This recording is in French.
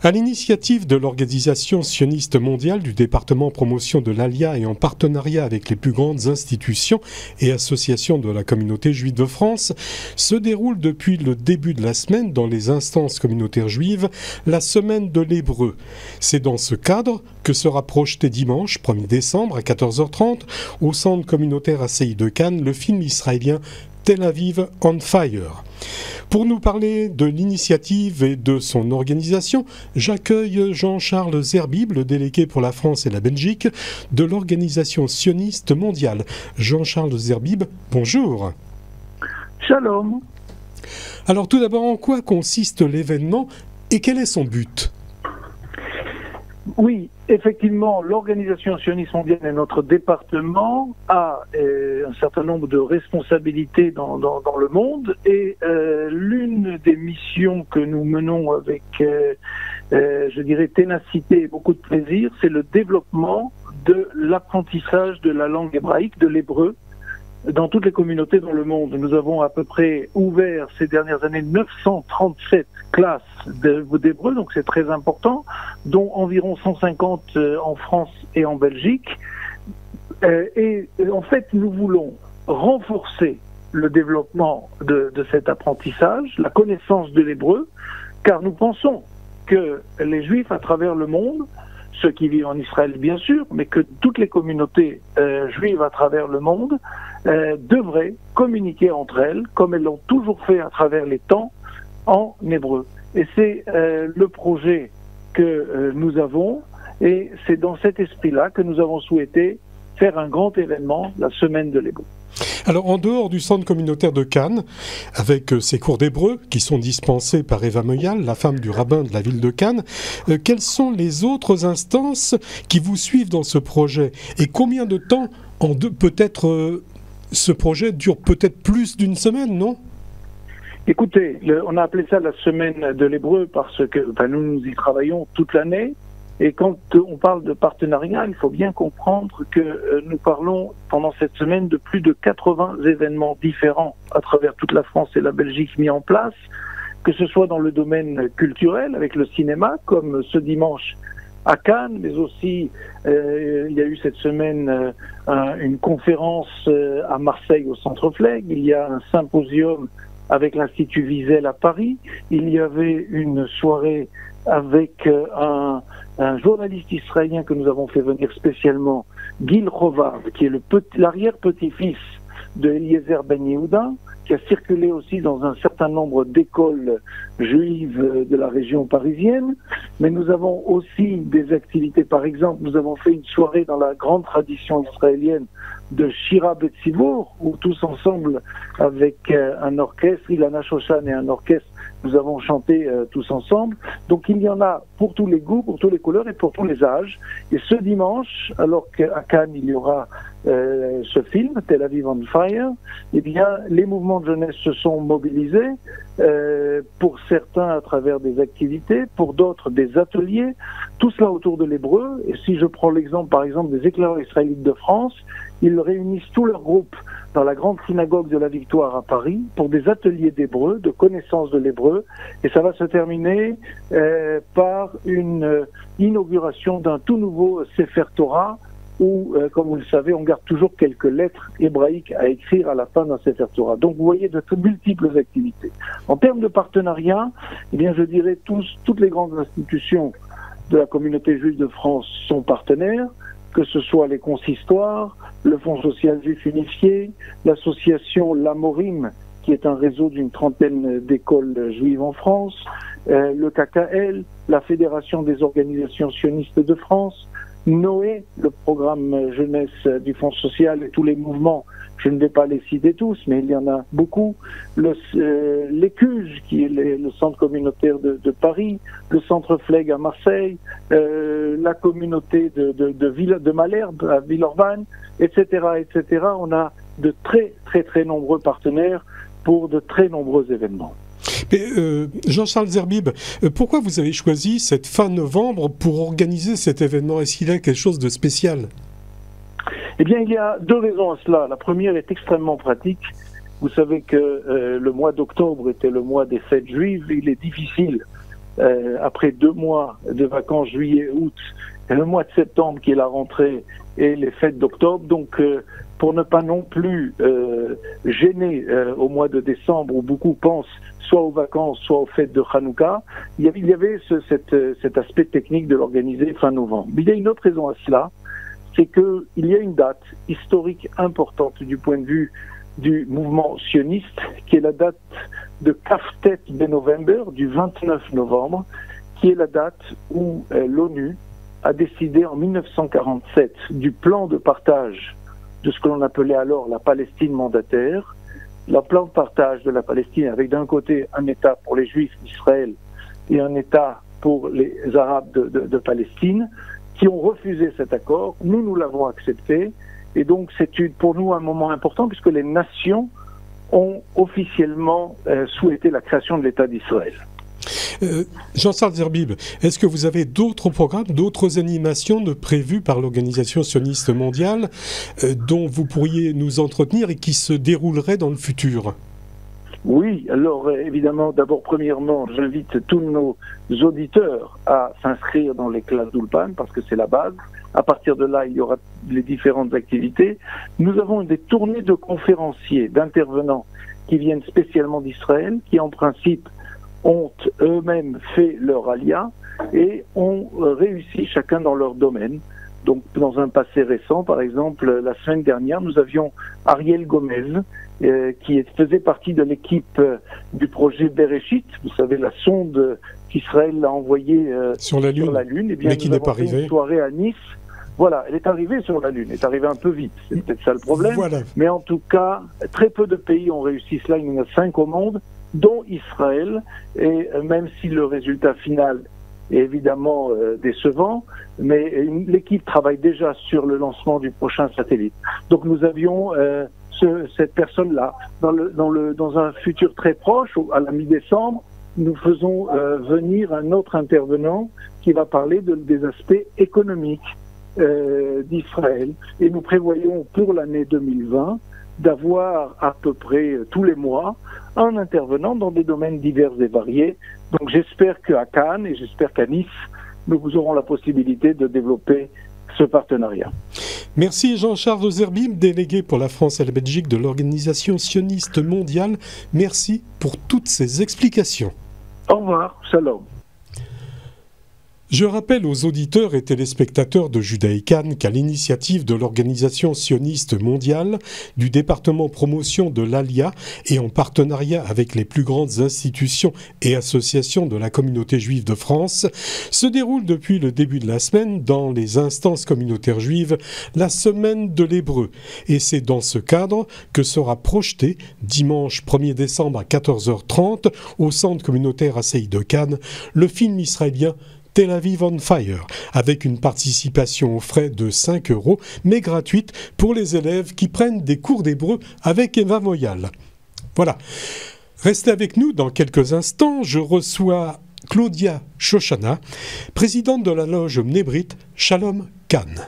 À l'initiative de l'Organisation sioniste mondiale du département promotion de l'ALIA et en partenariat avec les plus grandes institutions et associations de la communauté juive de France, se déroule depuis le début de la semaine dans les instances communautaires juives la semaine de l'hébreu. C'est dans ce cadre que sera projeté dimanche 1er décembre à 14h30 au centre communautaire ACI de Cannes le film israélien Tel Aviv on Fire. Pour nous parler de l'initiative et de son organisation, j'accueille Jean-Charles Zerbib, le délégué pour la France et la Belgique de l'Organisation sioniste mondiale. Jean-Charles Zerbib, bonjour. Shalom. Alors tout d'abord, en quoi consiste l'événement et quel est son but ? Oui, effectivement, l'Organisation sioniste mondiale et notre département a un certain nombre de responsabilités dans le monde et l'une des missions que nous menons avec, je dirais, ténacité et beaucoup de plaisir, c'est le développement de l'apprentissage de la langue hébraïque, de l'hébreu, dans toutes les communautés dans le monde. Nous avons à peu près ouvert ces dernières années 937 classes d'hébreu, donc c'est très important, dont environ 150 en France et en Belgique. Et en fait, nous voulons renforcer le développement de cet apprentissage, la connaissance de l'hébreu, car nous pensons que les Juifs à travers le monde, ceux qui vivent en Israël bien sûr, mais que toutes les communautés juives à travers le monde devraient communiquer entre elles, comme elles l'ont toujours fait à travers les temps, en hébreu. Et c'est le projet que nous avons, et c'est dans cet esprit-là que nous avons souhaité faire un grand événement, la Semaine de l'hébreu. Alors, en dehors du centre communautaire de Cannes, avec ses cours d'hébreu qui sont dispensés par Eva Moyal, la femme du rabbin de la ville de Cannes, quelles sont les autres instances qui vous suivent dans ce projet ? Et combien de temps, peut-être, ce projet dure peut-être plus d'une semaine, non ? Écoutez, on a appelé ça la Semaine de l'hébreu parce que nous y travaillons toute l'année. Et quand on parle de partenariat, il faut bien comprendre que nous parlons pendant cette semaine de plus de 80 événements différents à travers toute la France et la Belgique mis en place, que ce soit dans le domaine culturel avec le cinéma, comme ce dimanche à Cannes, mais aussi il y a eu cette semaine une conférence à Marseille au Centre Flegg, il y a un symposium avec l'Institut Wiesel à Paris, il y avait une soirée avec un journaliste israélien que nous avons fait venir spécialement, Gil Chovav, qui est l'arrière-petit-fils de Eliezer Ben Yehuda, qui a circulé aussi dans un certain nombre d'écoles juives de la région parisienne. Mais nous avons aussi des activités, par exemple, nous avons fait une soirée dans la grande tradition israélienne de Shira Betzivur, où tous ensemble, avec un orchestre, Ilana Shoshan et un orchestre, nous avons chanté tous ensemble. Donc il y en a pour tous les goûts, pour toutes les couleurs et pour tous les âges. Et ce dimanche, alors qu'à Cannes il y aura ce film, Tel Aviv on Fire, eh bien les mouvements de jeunesse se sont mobilisés, pour certains à travers des activités, pour d'autres des ateliers, tout cela autour de l'hébreu. Et si je prends l'exemple par exemple des éclaireurs israélites de France, ils réunissent tous leurs groupes dans la grande synagogue de la Victoire à Paris pour des ateliers d'hébreu, de connaissance de l'hébreu, et ça va se terminer par une inauguration d'un tout nouveau Sefer Torah où, comme vous le savez, on garde toujours quelques lettres hébraïques à écrire à la fin d'un Sefer Torah. Donc vous voyez de multiples activités. En termes de partenariat, eh bien je dirais toutes les grandes institutions de la communauté juive de France sont partenaires, que ce soit les consistoires, le Fonds social juif unifié, l'association l'Amorim, qui est un réseau d'une trentaine d'écoles juives en France, le KKL, la Fédération des organisations sionistes de France, Noé, le programme jeunesse du Fonds social et tous les mouvements, je ne vais pas les citer tous, mais il y en a beaucoup, l'ECUJ, qui est le centre communautaire de Paris, le centre Flegg à Marseille, la communauté de Malherbe à Villeurbanne, etc., etc. On a de très, très, très nombreux partenaires pour de très nombreux événements. Mais Jean-Charles Zerbib, pourquoi vous avez choisi cette fin novembre pour organiser cet événement ? Est-ce qu'il y a quelque chose de spécial ? Eh bien, il y a deux raisons à cela. La première est extrêmement pratique. Vous savez que le mois d'octobre était le mois des fêtes juives. Il est difficile après 2 mois de vacances, juillet, août, et le mois de septembre qui est la rentrée et les fêtes d'octobre. Donc, pour ne pas non plus gêner au mois de décembre où beaucoup pensent soit aux vacances, soit aux fêtes de Hanouka, il y avait cet aspect technique de l'organiser fin novembre. Mais il y a une autre raison à cela, c'est qu'il y a une date historique importante du point de vue du mouvement sioniste, qui est la date de Kaftet Benovember, du 29 novembre, qui est la date où l'ONU a décidé en 1947 du plan de partage de ce que l'on appelait alors la Palestine mandataire, le plan de partage de la Palestine avec d'un côté un État pour les Juifs d'Israël et un État pour les Arabes de Palestine, qui ont refusé cet accord. Nous l'avons accepté, et donc c'est pour nous un moment important puisque les nations ont officiellement souhaité la création de l'État d'Israël. Jean-Charles Zerbib, est-ce que vous avez d'autres programmes, d'autres animations prévues par l'Organisation sioniste mondiale dont vous pourriez nous entretenir et qui se dérouleraient dans le futur ? Oui, alors évidemment, d'abord, premièrement, j'invite tous nos auditeurs à s'inscrire dans les classes d'Ulpan parce que c'est la base. À partir de là, il y aura les différentes activités. Nous avons des tournées de conférenciers, d'intervenants qui viennent spécialement d'Israël, qui en principe ont eux-mêmes fait leur alia et ont réussi chacun dans leur domaine. Donc, dans un passé récent, par exemple, la semaine dernière, nous avions Ariel Gomez, qui faisait partie de l'équipe du projet Bereshit, vous savez, la sonde qu'Israël a envoyée sur la Lune, et bien, mais qui n'est pas arrivée. Une soirée à Nice. Voilà, elle est arrivée sur la Lune, elle est arrivée un peu vite, c'est peut-être ça le problème. Voilà. Mais en tout cas, très peu de pays ont réussi cela, il y en a 5 au monde, dont Israël, et même si le résultat final est évidemment décevant, mais l'équipe travaille déjà sur le lancement du prochain satellite. Donc nous avions cette personne-là. Dans un futur très proche, à la mi-décembre, nous faisons venir un autre intervenant qui va parler des aspects économiques d'Israël. Et nous prévoyons pour l'année 2020 d'avoir à peu près tous les mois un intervenant dans des domaines divers et variés. Donc j'espère qu'à Cannes et j'espère qu'à Nice, nous aurons la possibilité de développer ce partenariat. Merci Jean-Charles Zerbib, délégué pour la France et la Belgique de l'Organisation sioniste mondiale. Merci pour toutes ces explications. Au revoir, shalom. Je rappelle aux auditeurs et téléspectateurs de Judaïkan qu'à l'initiative de l'Organisation sioniste mondiale, du département promotion de l'Alia et en partenariat avec les plus grandes institutions et associations de la communauté juive de France, se déroule depuis le début de la semaine dans les instances communautaires juives la semaine de l'Hébreu. Et c'est dans ce cadre que sera projeté dimanche 1er décembre à 14h30 au centre communautaire ACI de Cannes le film israélien Tel Aviv on Fire, avec une participation aux frais de 5 €, mais gratuite pour les élèves qui prennent des cours d'hébreu avec Eva Moyal. Voilà. Restez avec nous dans quelques instants. Je reçois Claudia Shoshana, présidente de la loge Mnebrit Shalom Cannes.